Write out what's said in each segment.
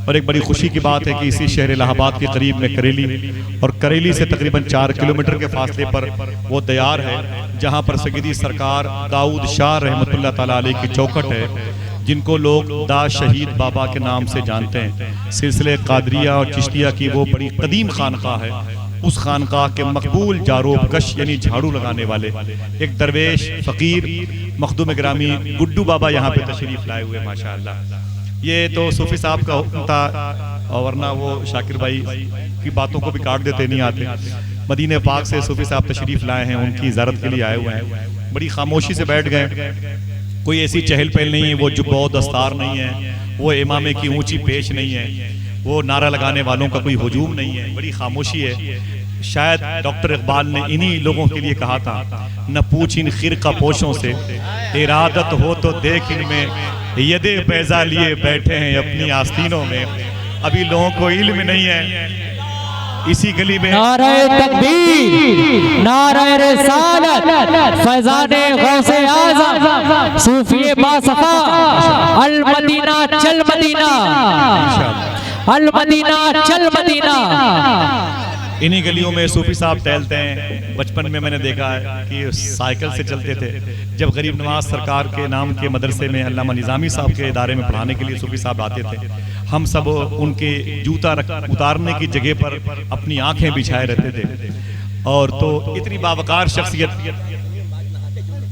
और एक बड़ी खुशी की बात है कि इसी शहर इलाहाबाद के करीब में करेली, और करेली से तकरीबन 4 किलोमीटर के फासले पर वो दयार है जहाँ पर सैयदी सरकार दाऊद शाह रहमतुल्लाह ताला अलैह की चौखट है, जिनको लोग दा शहीद बाबा के नाम से जानते हैं। सिलसिले कादरिया और चिश्तिया की वो बड़ी कदीम खानकाह है। उस खानकाह के मकबूल जारोब कश यानी झाड़ू लगाने वाले एक दरवेश फ़कीर मखदूम गिरामी गुड्डू बाबा यहाँ पे तशरीफ़ लाए हुए माशाअल्लाह। ये तो सूफी साहब का हुक्म था, और वरना वो शाकिर भाई की बातों को भी काट देते, नहीं आते। मदीने पाक से सूफी साहब तशरीफ़ लाए हैं, उनकी ज़ियारत के लिए आए हुए हैं। बड़ी खामोशी से बैठ गए, कोई ऐसी चहल पहल नहीं है, वो जुब्बा दस्तार नहीं है, वो इमामे की ऊंची पेश नहीं है, वो नारा लगाने वालों का कोई हुजूम नहीं है, बड़ी खामोशी है। शायद डॉक्टर इकबाल ने इन्हीं लोगों के लिए कहा था, न पूछ इन खिरका पोशों से, इरादत हो तो देख इनमें यदे बैजा लिए बैठे हैं अपनी आस्तीनों में। अभी लोगों को इल्म नहीं है, इसी गली में नारे तकबीर, नारे रिसालत, फैज़ाने गौसे आज़म, सूफी बासफ़ा, अल मदीना चल मदीना, अल मदीना चल मदीना। इन्हीं गलियों में सूफी साहब टहलते हैं। बचपन में मैंने देखा है कि साइकिल से चलते थे। जब गरीब नवाज सरकार के नाम के मदरसे में अल्लामा निज़ामी साहब के इदारे में पढ़ाने के लिए सूफी साहब आते थे, हम सब उनके जूता उतारने की जगह पर अपनी आंखें बिछाए रहते थे। और तो इतनी बावकार शख्सियत,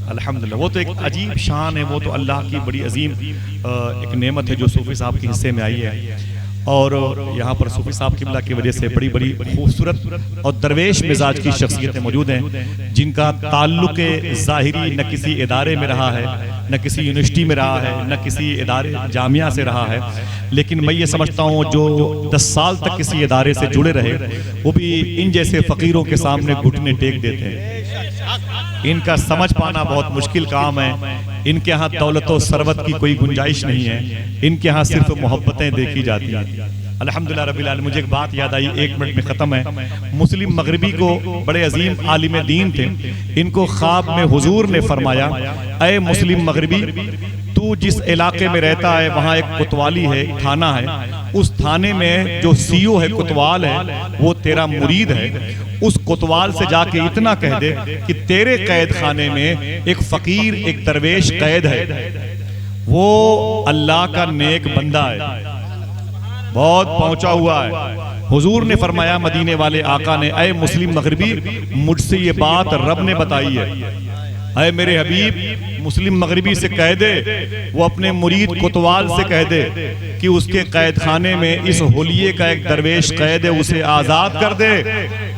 अल्हम्दुलिल्लाह, वो तो एक अजीब शान है, वो तो अल्लाह की बड़ी अजीम एक नेमत है जो सूफी साहब के हिस्से में आई है। और यहाँ पर सूफी साहब किबला की वजह से बड़ी बड़ी खूबसूरत और दरवेश मिजाज की शख्सियतें मौजूद हैं, जिनका ताल्लुक ज़ाहिरी न किसी इदारे में रहा है, न किसी यूनिवर्सिटी में रहा है, न किसी इदारे जामिया से रहा है। लेकिन मैं ये समझता हूँ जो 10 साल तक किसी इदारे से जुड़े रहे, वो भी इन जैसे फ़कीरों के सामने घुटने टेक देते हैं। इनका समझ पाना बहुत मुश्किल काम है। इनके यहाँ दौलत और सरवत की कोई गुंजाइश नहीं है, इनके यहाँ सिर्फ मोहब्बतें देखी जाती हैं। अल्हम्दुलिल्लाह रब्बिल आलमीन। मुझे एक बात याद आई, 1 मिनट में ख़त्म है। मुस्लिम मगरिबी को बड़े अजीम आलिम दीन थे, इनको ख्वाब में हुजूर ने फरमाया, ऐ मुस्लिम मगरिबी, तू जिस इलाके में रहता है वहाँ एक कोतवाली है, थाना है, उस थाने में जो सीओ है, कोतवाल है, वो तेरा मुरीद है। उस कोतवाल से जाके इतना कह दे कि तेरे कैद खाने में एक फकीर, एक दरवेश कैद है, वो अल्लाह का नेक बंदा है, बहुत पहुंचा हुआ है। हुजूर ने फरमाया, मदीने वाले आका ने, ऐ मुस्लिम मगरिबी, मुझसे ये बात रब ने बताई है। ऐ मेरे हबीब, मुस्लिम मगरिबी से कह दे, वो अपने मुरीद कोतवाल से कह दे कि उसके कैद खाने में इस होलिये का एक दरवेश कैद है, उसे आज़ाद कर दे,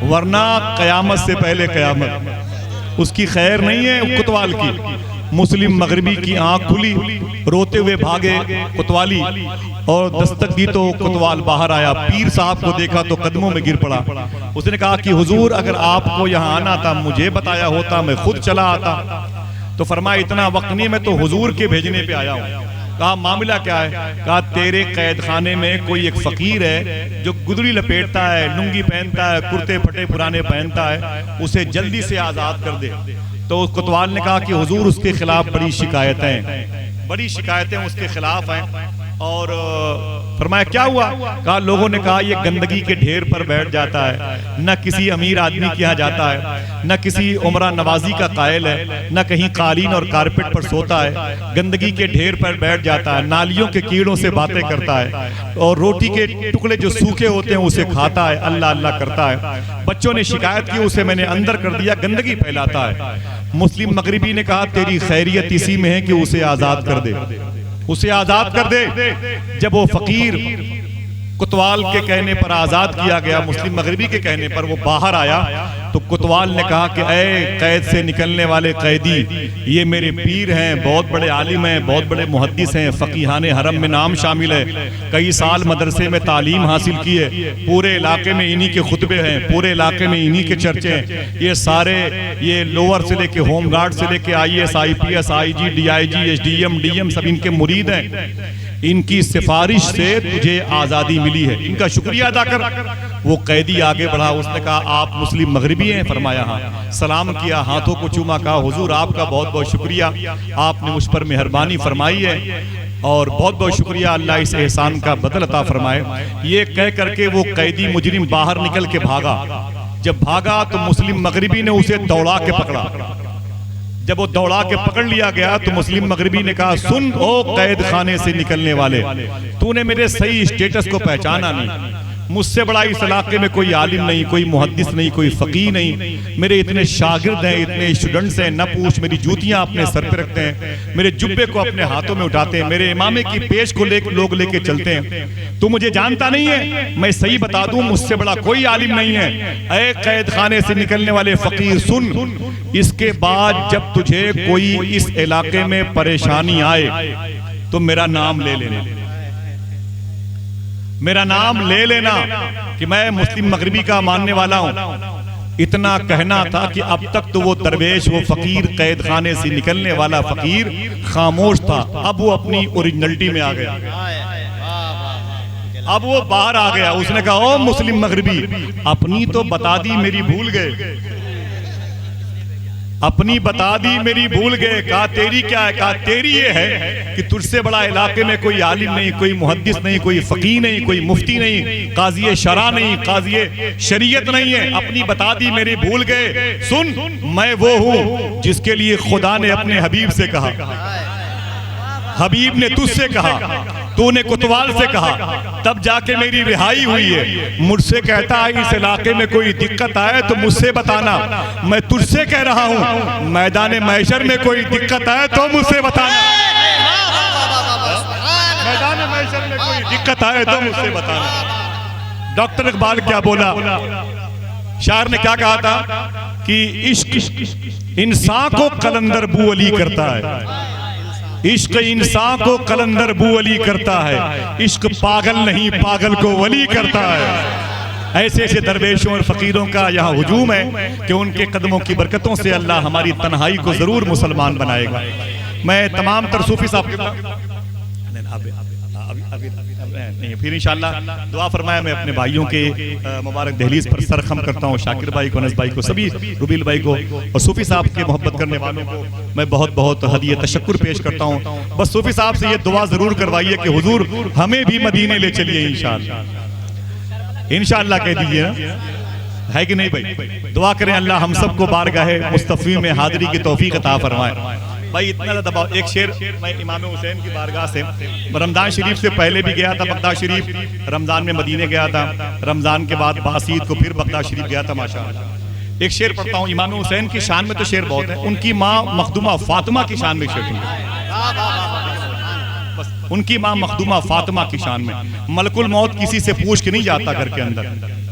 वरना कयामत से पहले कयामत उसकी खैर नहीं है कोतवाल की। मुस्लिम मगरिबी की आंख खुली, रोते हुए भागे कोतवाली, और दस्तक दी तो कोतवाल बाहर आया। पीर साहब को देखा तो कदमों में गिर पड़ा। उसने कहा कि हुजूर, अगर आपको यहाँ आना था मुझे बताया होता, मैं खुद चला आता। तो फरमाया, इतना वक्त नहीं, मैं तो हुजूर के भेजने पे आया हूँ। कहा मामला क्या है? कहा तेरे कैद खाने में कोई एक फकीर है जो गुदड़ी लपेटता है, लुंगी पहनता है, कुर्ते फटे पुराने पहनता है, उसे जल्दी से आजाद कर दे। तो कोतवाल ने कहा कि हुजूर, उसके खिलाफ बड़ी शिकायतें उसके खिलाफ हैं। और फरमाया क्या हुआ? कहा लोगों ने कहा ये गंदगी के ढेर पर बैठ जाता है, न किसी अमीर आदमी के यहाँ जाता है, न किसी उमरा नवाजी का कायल है, न कहीं कालीन और कारपेट पर सोता है, गंदगी के ढेर पर बैठ जाता है, नालियों के कीड़ों से बातें करता है, और रोटी के टुकड़े जो सूखे होते हैं उसे खाता है, अल्लाह अल्लाह करता है। बच्चों ने शिकायत की, उसे मैंने अंदर कर दिया, गंदगी फैलाता है। मुस्लिम मगरिबी ने कहा तेरी खैरियत इसी में है कि उसे आजाद कर दे, उसे आजाद कर दे। जब वो फकीर कोतवाल के कहने पर आजाद किया गया, मुस्लिम मगरिबी के कहने पर वो बाहर आया, तो कोतवाल ने कहा कि ऐ कैद से निकलने वाले कैदी, ये मेरे पीर हैं, बहुत बड़े आलिम हैं, बहुत बड़े मुहद्दिस हैं, फकीहाने हरम में नाम शामिल है, कई साल मदरसे में तालीम हासिल की है, पूरे इलाके में इन्हीं के खुतबे हैं, पूरे इलाके में इन्हीं के चर्चे हैं, ये सारे ये लोअर से लेके होम गार्ड से लेके IAS IPS IG DIG SDM DM सब इनके मुरीद हैं, इनकी सिफारिश से तुझे आज़ादी मिली है, इनका शुक्रिया अदा कर। वो कैदी आगे बढ़ा, उसने कहा आप मुस्लिम मगरिबी हैं? फरमाया हाँ। सलाम किया, हाथों को चूमा, कहा हुजूर आपका बहुत बहुत शुक्रिया, आपने मुझ पर मेहरबानी फरमाई है। और बहुत बहुत शुक्रिया, अल्लाह इस एहसान का बदल अता फरमाए। ये कह करके वो कैदी मुजरिम बाहर निकल के भागा। जब भागा तो मुस्लिम मगरिबी ने उसे दौड़ा के पकड़ा। जब वो दौड़ा के पकड़ लिया गया तो मुस्लिम मगरिबी ने कहा, सुन ओ कैद खाने से निकलने वाले, तूने मेरे सही स्टेटस को पहचाना नहीं। मुझसे बड़ा इस इलाके में कोई आलिम नहीं, कोई मुहद्दिस नहीं, कोई फकीह नहीं। मेरे इतने शागिर्द हैं, इतने स्टूडेंट्स हैं, न पूछ। मेरी जूतियां अपने सर पे रखते हैं, मेरे जुब्बे को अपने हाथों में उठाते हैं, मेरे इमामे की पेश को लोग लेके चलते हैं। तू मुझे जानता नहीं है, मैं सही बता दूं, मुझसे बड़ा कोई आलिम नहीं है। ऐ कैद खाने से निकलने वाले फकीर, सुन, इसके बाद जब तुझे कोई इस इलाके में परेशानी आए तो मेरा नाम ले लेना, मेरा नाम ले लेना कि मैं मुस्लिम मगरिबी का मानने वाला हूं। इतना कहना था कि अब तक तो वो दरवेश, वो फकीर, कैद खाने से निकलने वाला फकीर खामोश था। अब वो अपनी ओरिजिनलिटी में आ गया, अब वो बाहर आ गया। उसने कहा, ओ मुस्लिम मगरिबी, अपनी तो बता दी, मेरी भूल गए। अपनी बता दी, मेरी भूल गए। कहा तेरी क्या है? कहा तेरी ये है कि तुझसे बड़ा इलाके में कोई आलिम नहीं, कोई मुहद्दिस नहीं, कोई फकीह नहीं, कोई मुफ्ती नहीं, काज़ी शरा नहीं, काज़ी शरीयत नहीं है। अपनी बता दी, मेरी भूल गए। सुन, मैं वो हूं जिसके लिए खुदा ने अपने हबीब से कहा, हबीब ने तुझसे कहा, तूने कोतवाल से कहा, तब जाके मेरी रिहाई हुई है। मुझसे कहता है इस इलाके में कोई दिक्कत आए तो मुझसे बताना। मैं तुझसे कह रहा हूं, मैदान महशर में कोई दिक्कत आए तो मुझसे बताना। मैदान महशर में कोई दिक्कत आए तो मुझसे बताना। डॉक्टर इकबाल क्या बोला? शायर ने क्या कहा था कि इश्क इंसान को कलंदर बू अली करता है, इश्क इंसान को कलंदर बू अली करता है, इश्क पागल नहीं, पागल को वली करता है। ऐसे ऐसे दरवेशों और फकीरों का यहाँ हुजूम है कि उनके कदमों की बरकतों से अल्लाह हमारी तन्हाई को जरूर मुसलमान बनाएगा। मैं तमाम तर सूफी साहब के नहीं, फिर इंशाअल्लाह दुआ फरमाया। मैं अपने भाइयों के मुबारक दहलीज पर सर खम करता हूँ, शाकिर भाई को, अनस भाई को, सभी रुबील भाई को और सूफी साहब के मोहब्बत करने वालों को मैं बहुत बहुत हदिया तशक्कुर पेश करता हूँ। बस सूफी साहब से ये दुआ जरूर करवाइए कि हुजूर हमें भी मदीने ले चलिए इंशाअल्लाह। इंशाअल्लाह कह दीजिए ना, है कि नहीं भाई? दुआ करें अल्लाह हम सबको बारगाहे मुस्तफ़ी में हाजिरी की तौफीक अता फरमाए। भाई इतना दबाव। एक शेर मैं इमाम हुसैन की बारगाह से रमजान शरीफ से पहले भी गया था बगदाद शरीफ, रमजान में मदीने गया था, रमजान के बाद बासीद को फिर बगदाद शरीफ गया था। माशाअल्लाह एक शेर पढ़ता हूँ। इमाम हुसैन की शान में तो शेर बहुत है, उनकी माँ मखदूमा फातिमा की शान में शेर है। उनकी माँ मखदूमा फातिमा की शान में मलकुल मौत किसी से पूछ के नहीं जाता घर के अंदर।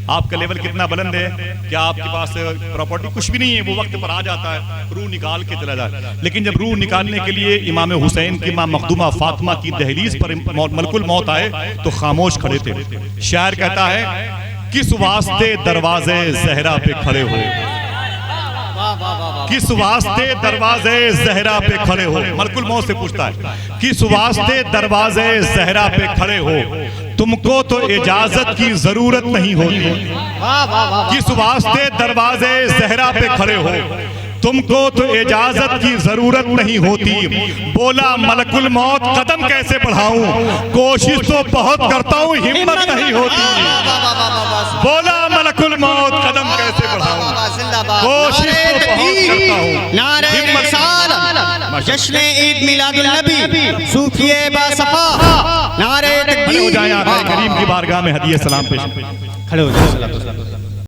आपका लेवल कितना बुलंद है, क्या आपके पास प्रॉपर्टी कुछ भी नहीं है, वो वक्त पर आ जाता है, रूह निकाल के चला जाता है। लेकिन जब रूह निकालने के लिए इमाम हुसैन की माँ मखदूमा फातिमा की दहलीज पर मलकुल मौत आए तो खामोश खड़े थे। शायर कहता है, किस वास्ते दरवाजे ज़हरा पे खड़े हो, किस वास्ते दरवाजे ज़हरा पे खड़े हो। मलकुल मौत से पूछता है, किस वास्ते दरवाजे ज़हरा पे खड़े हो, तुमको तो इजाजत की जरूरत नहीं होती। किस वास्ते दरवाजे ज़हरा पे खड़े हो, तुमको तो इजाजत की जरूरत नहीं होती। बोला मलकुल मौत कदम कैसे बढ़ाऊं, कोशिश तो बहुत करता हूं, हिम्मत नहीं होती। बोला मलकुल मौत कदम कैसे बढ़ाऊं, कोशिश तो बहुत करता हूं, नारे रिसालत, जश्न ईद मिलादुल नबी, सूफिए बासफा, नारे तकबीर। करीम की बारगाह में हदिया सलाम पेश। खड़े हो जाओ।